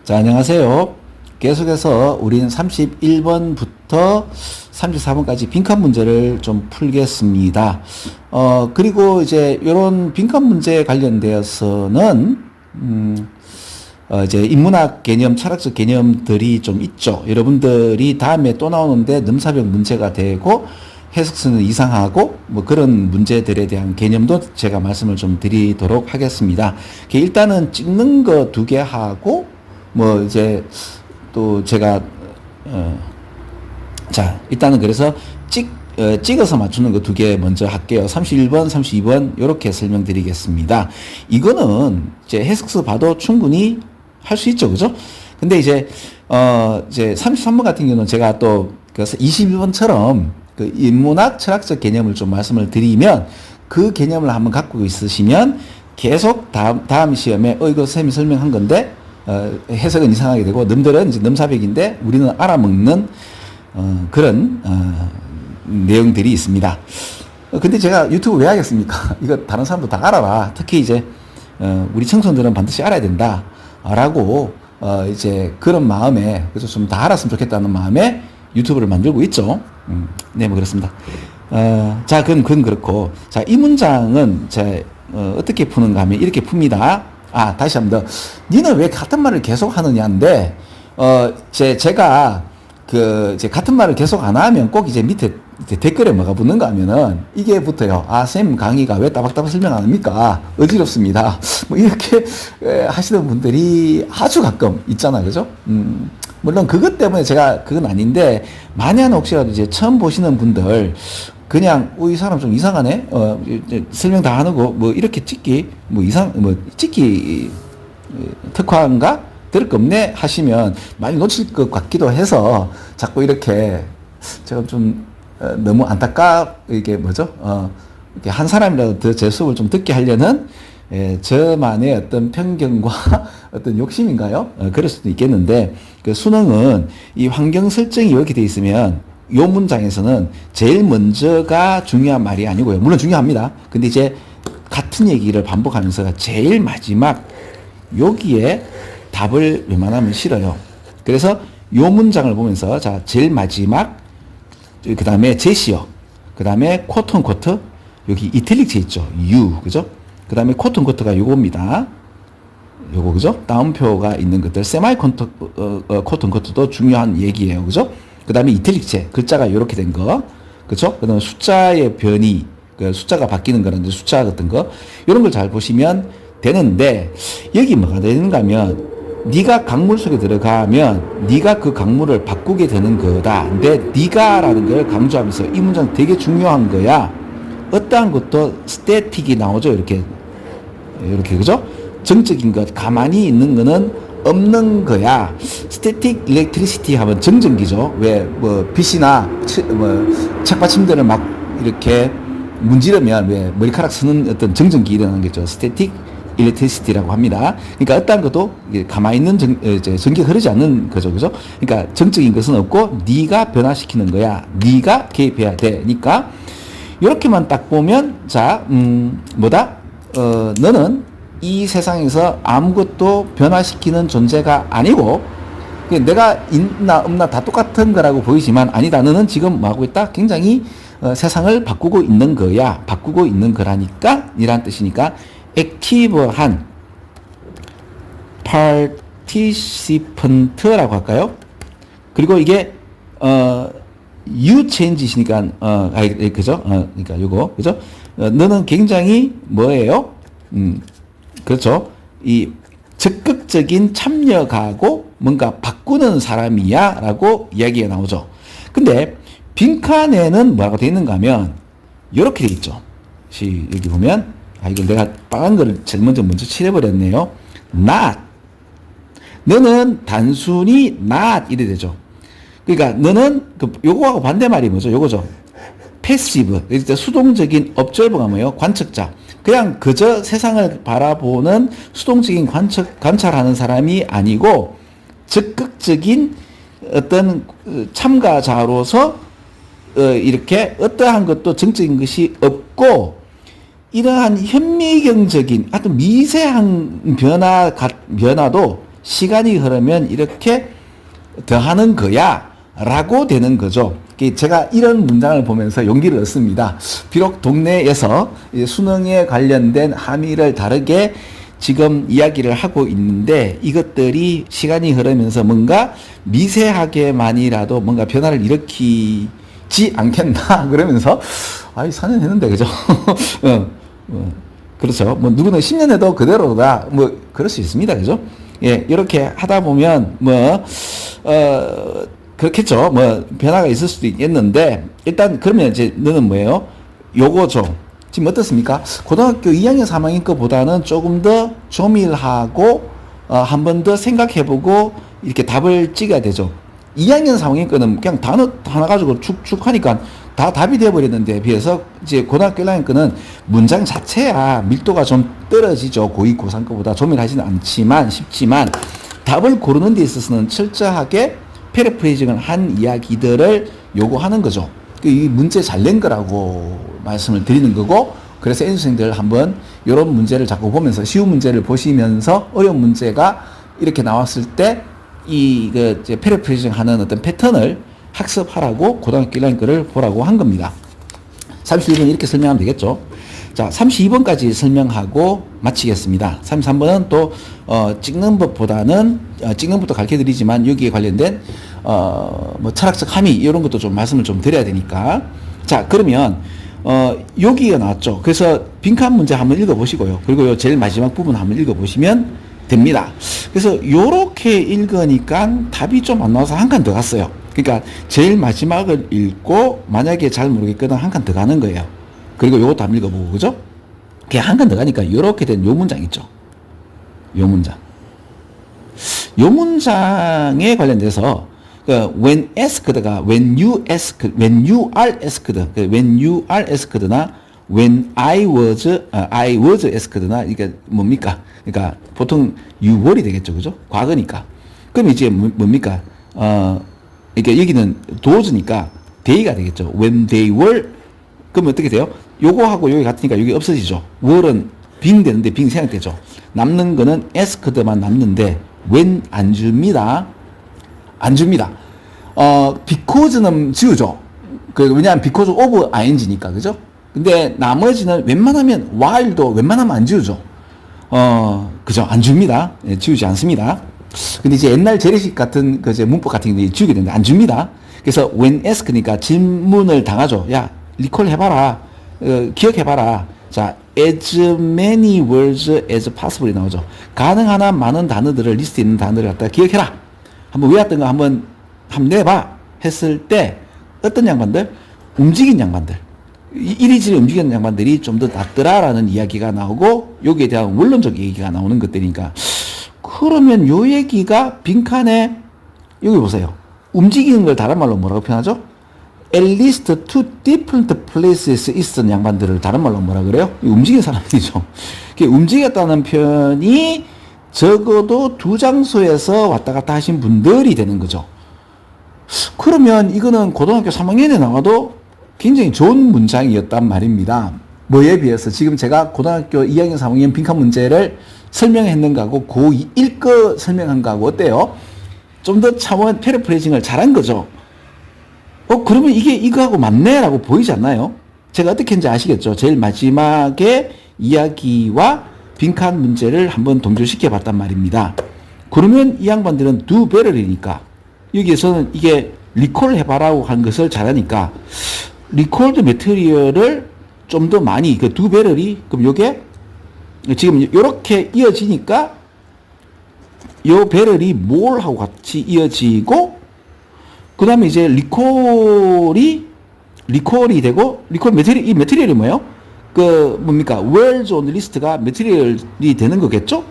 자, 안녕하세요. 계속해서 우리는 31번부터 34번까지 빈칸 문제를 좀 풀겠습니다. 그리고 이제 이런 빈칸 문제에 관련되어서는, 이제 인문학 개념, 철학적 개념들이 좀 있죠. 여러분들이 다음에 또 나오는데 넘사벽 문제가 되고, 해석서는 이상하고 뭐 그런 문제들에 대한 개념도 제가 말씀을 좀 드리도록 하겠습니다. 일단은 찍는 거 2개 하고 뭐 이제 또 제가 자 일단은 그래서 찍어서 맞추는 거 2개 먼저 할게요. 31번, 32번 이렇게 설명드리겠습니다. 이거는 이제 해석서 봐도 충분히 할 수 있죠, 그죠? 근데 이제 33번 같은 경우는 제가 또 그래서 21번처럼 그 인문학 철학적 개념을 좀 말씀을 드리면 그 개념을 한번 갖고 있으시면 계속 다음 시험에 이거 쌤이 설명한 건데 해석은 이상하게 되고 넘들은 이제 넘사벽인데 우리는 알아먹는 그런 내용들이 있습니다. 근데 제가 유튜브 왜 하겠습니까? 이거 다른 사람도 다 알아라. 특히 이제 우리 청소년들은 반드시 알아야 된다라고 이제 그런 마음에 그래서 좀 다 알았으면 좋겠다는 마음에 유튜브를 만들고 있죠. 네, 뭐 그렇습니다. 자, 그건 그렇고. 자, 이 문장은 어떻게 푸는가 하면 이렇게 풉니다. 다시 한 번 더. 니는 왜 같은 말을 계속 하느냐인데, 제가 이제 같은 말을 계속 안 하면 꼭 이제 밑에 이제 댓글에 뭐가 붙는가 하면은 이게 붙어요. 쌤 강의가 왜 따박따박 설명 안 합니까? 어지럽습니다. 뭐 이렇게 하시는 분들이 아주 가끔 있잖아요. 그죠? 물론 그것 때문에 제가 그건 아닌데 만약 혹시라도 이제 처음 보시는 분들 그냥 이 사람 좀 이상하네. 설명 다 하고 뭐 이렇게 찍기 찍기 특화인가? 들을 거 없네 하시면 많이 놓칠 것 같기도 해서 자꾸 이렇게 제가 좀 너무 이게 이렇게 한 사람이라도 더 제 수업을 좀 듣게 하려는 저만의 어떤 편견과 어떤 욕심인가요? 그럴 수도 있겠는데, 그 수능은 이 환경 설정이 이렇게 돼 있으면 요 문장에서는 제일 먼저가 중요한 말이 아니고요. 물론 중요합니다. 근데 이제 같은 얘기를 반복하면서 제일 마지막 여기에 답을 웬만하면 실어요. 그래서 요 문장을 보면서 자, 제일 마지막 그 다음에 제시어 그 다음에 쿼트 온 쿼트 여기 이탈릭체 있죠. U 그죠? 그 다음에 쿼트 온 쿼트가 요겁니다. 요거 그죠? 다운표가 있는 것들 세마이 쿼트 온 쿼트도 중요한 얘기예요. 그죠? 그 다음에 이탈릭체 글자가 요렇게 된 거 그죠? 그 다음에 숫자의 변이 숫자가 바뀌는 거라든지 숫자 같은 거 이런 걸 잘 보시면 되는데 여기 뭐가 되는가 하면 네가 강물 속에 들어가면 네가 그 강물을 바꾸게 되는 거다. 근데 네가라는 걸 강조하면서 이 문장 되게 중요한 거야. 어떠한 것도 스태틱이 나오죠. 이렇게 그죠? 정적인 것 가만히 있는 거는 없는 거야. 스태틱 일렉트리시티 하면 정전기죠. 왜 빛이나 책받침들을 막 이렇게 문지르면 왜 머리카락 쓰는 어떤 정전기 일어나는 거죠. 스태틱 일렉트리시티라고 합니다. 그러니까 어떤 것도 가만히 있는 전기가 흐르지 않는 거죠. 그죠? 그러니까 정적인 것은 없고 네가 변화시키는 거야. 네가 개입해야 되니까 이렇게만 딱 보면 자, 너는 이 세상에서 아무것도 변화시키는 존재가 아니고 내가 있나 없나 다 똑같은 거라고 보이지만 아니다. 너는 지금 뭐 하고 있다? 굉장히 세상을 바꾸고 있는 거야. 바꾸고 있는 거라니까 이란 뜻이니까 액티브한 participant라고 할까요? 그리고 이게 you change이시니까 그죠? 그러니까 요거 그죠? 너는 굉장히 뭐예요? 그렇죠? 이 적극적인 참여가고 뭔가 바꾸는 사람이야라고 이야기가 나오죠. 근데 빈칸에는 뭐라고 되어 있는가 하면 요렇게 되어 있죠. 여기 보면 이거 내가 빨간 거를 제일 먼저 칠해버렸네요. not. 너는 단순히 not 이래 되죠. 그러니까 너는 요거하고 반대말이 뭐죠? 요거죠. passive. 수동적인 observer가 뭐예요? 관측자. 그냥 그저 세상을 바라보는 수동적인 관찰하는 사람이 아니고 적극적인 어떤 참가자로서 이렇게 어떠한 것도 정적인 것이 없고 이러한 현미경적인 아주 미세한 변화도 시간이 흐르면 이렇게 더하는 거야 라고 되는 거죠. 제가 이런 문장을 보면서 용기를 얻습니다. 비록 동네에서 수능에 관련된 함의를 다르게 지금 이야기를 하고 있는데 이것들이 시간이 흐르면서 뭔가 미세하게만이라도 뭔가 변화를 일으키지 않겠나 그러면서 아이 4년 했는데 그죠? 그렇죠. 뭐 누구는 10년 해도 그대로다. 뭐 그럴 수 있습니다. 그죠? 예, 이렇게 하다 보면 그렇겠죠. 뭐 변화가 있을 수도 있겠는데 일단 그러면 이제 너는 뭐예요? 요거죠. 지금 어떻습니까? 고등학교 2학년 3학년 거보다는 조금 더 조밀하고 한 번 더 생각해보고 이렇게 답을 찍어야 되죠. 2학년 3학년 거는 그냥 단어 하나 가지고 축축 하니까 다 답이 되어버렸는데 비해서 이제 고등학교 1학년 거는 문장 자체야 밀도가 좀 떨어지죠. 고2, 고3 거보다 조밀하지는 않지만 쉽지만 답을 고르는 데 있어서는 철저하게 패러프레이징을 한 이야기들을 요구하는 거죠. 이 문제 잘 낸 거라고 말씀을 드리는 거고 그래서 N수생들 한번 이런 문제를 자꾸 보면서 쉬운 문제를 보시면서 어려운 문제가 이렇게 나왔을 때 이제 패러프레이징 하는 어떤 패턴을 학습하라고 고등학교 1학년 거를 보라고 한 겁니다. 31번 이렇게 설명하면 되겠죠. 자, 32번까지 설명하고 마치겠습니다. 33번은 또 찍는 법보다는 찍는 법도 가르쳐 드리지만 여기에 관련된 뭐 철학적 함의 이런 것도 좀 말씀을 좀 드려야 되니까. 자, 그러면 여기가 나왔죠. 그래서 빈칸 문제 한번 읽어 보시고요. 그리고 요 제일 마지막 부분 한번 읽어 보시면 됩니다. 그래서 요렇게 읽으니까 답이 좀 안 나와서 한 칸 더 갔어요. 그러니까 제일 마지막을 읽고 만약에 잘 모르겠거든 한 칸 더 가는 거예요. 그리고 요것도 한번 읽어보고, 그죠? 그냥 한 칸 더 가니까 요렇게 된 요 문장 있죠. 요 문장. 요 문장에 관련돼서 when asked가 when you are asked나 when I was asked나 이게 뭡니까? 그러니까 보통 you were이 되겠죠, 그죠? 과거니까. 그럼 이제 뭡니까? 이게 여기는 does니까 they가 되겠죠. when they were 그럼 어떻게 돼요? 요거하고 여기 같으니까 여기 없어지죠. were는 being 되는데 being 생략되죠. 남는 거는 asked만 남는데 when 안 줍니다. 안 줍니다. because는 지우죠. 왜냐하면 because of ing니까, 그죠? 근데 나머지는 웬만하면 while도 웬만하면 안 지우죠. 그죠? 안 줍니다. 예, 지우지 않습니다. 근데 이제 옛날 재래식 같은 이제 문법 같은 게 지우게 되는데 안 줍니다. 그래서 when ask니까 질문을 당하죠. 야, 리콜 해봐라. 기억해봐라. 자, as many words as possible이 나오죠. 가능한 한 많은 단어들을 리스트에 있는 단어들을 갖다 기억해라. 한번 외웠던 거 한번 내봐 했을 때 어떤 양반들? 움직인 양반들. 이리저리 움직이는 양반들이 좀 더 낫더라라는 이야기가 나오고 여기에 대한 원론적 얘기가 나오는 것들이니까 그러면 요 얘기가 빈칸에 여기 보세요. 움직이는 걸 다른 말로 뭐라고 표현하죠? At least two different places 있었던 양반들을 다른 말로 뭐라 그래요? 움직인 사람들이죠. 움직였다는 표현이 적어도 두 장소에서 왔다 갔다 하신 분들이 되는 거죠. 그러면 이거는 고등학교 3학년에 나와도 굉장히 좋은 문장이었단 말입니다. 뭐에 비해서 지금 제가 고등학교 2학년 3학년 빈칸 문제를 설명했는 거하고 고1 거 설명한 거하고 어때요? 좀 더 차원 패러프레이징을 잘한 거죠. 그러면 이게 이거하고 맞네 라고 보이지 않나요? 제가 어떻게 했는지 아시겠죠? 제일 마지막에 이야기와 빈칸 문제를 한번 동조시켜 봤단 말입니다. 그러면 이 양반들은 두 배럴이니까 여기에서는 이게 리콜 해봐라고 한 것을 잘하니까 리콜드 매트리얼을 좀 더 많이 그 두 배럴이 그럼 요게 지금 요렇게 이어지니까 요 배럴이 몰하고 같이 이어지고 그 다음에 이제 리콜이 되고 리콜 매트리얼 이 매트리얼이 뭐예요? 뭡니까? words on list가 매트리얼이 되는 거겠죠?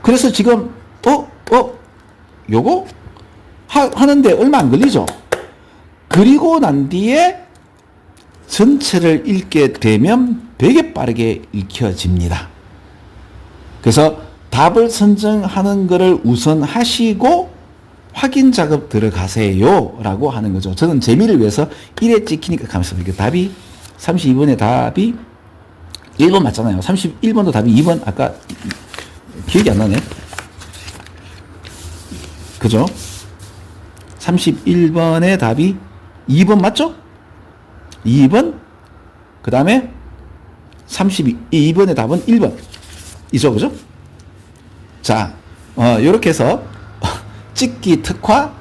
그래서 지금 요거 하는데 얼마 안 걸리죠? 그리고 난 뒤에 전체를 읽게 되면 되게 빠르게 읽혀집니다. 그래서 답을 선정하는 것을 우선 하시고 확인 작업 들어가세요 라고 하는 거죠. 저는 재미를 위해서 1에 찍히니까 가면서 답이 32번의 답이 1번 맞잖아요. 31번도 답이 2번 아까 기억이 안 나네. 그죠? 31번의 답이 2번 맞죠? 2번, 그 다음에 32번의 답은 1번. 이죠, 그죠? 자, 요렇게 해서 찍기 특화,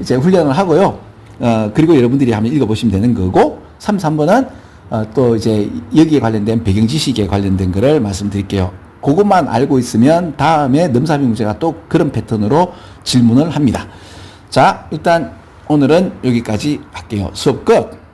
이제 훈련을 하고요. 그리고 여러분들이 한번 읽어보시면 되는 거고, 3번은 또 이제 여기에 관련된 배경 지식에 관련된 거를 말씀드릴게요. 그것만 알고 있으면 다음에 넘사비 문제가 또 그런 패턴으로 질문을 합니다. 자, 일단 오늘은 여기까지 할게요. 수업 끝!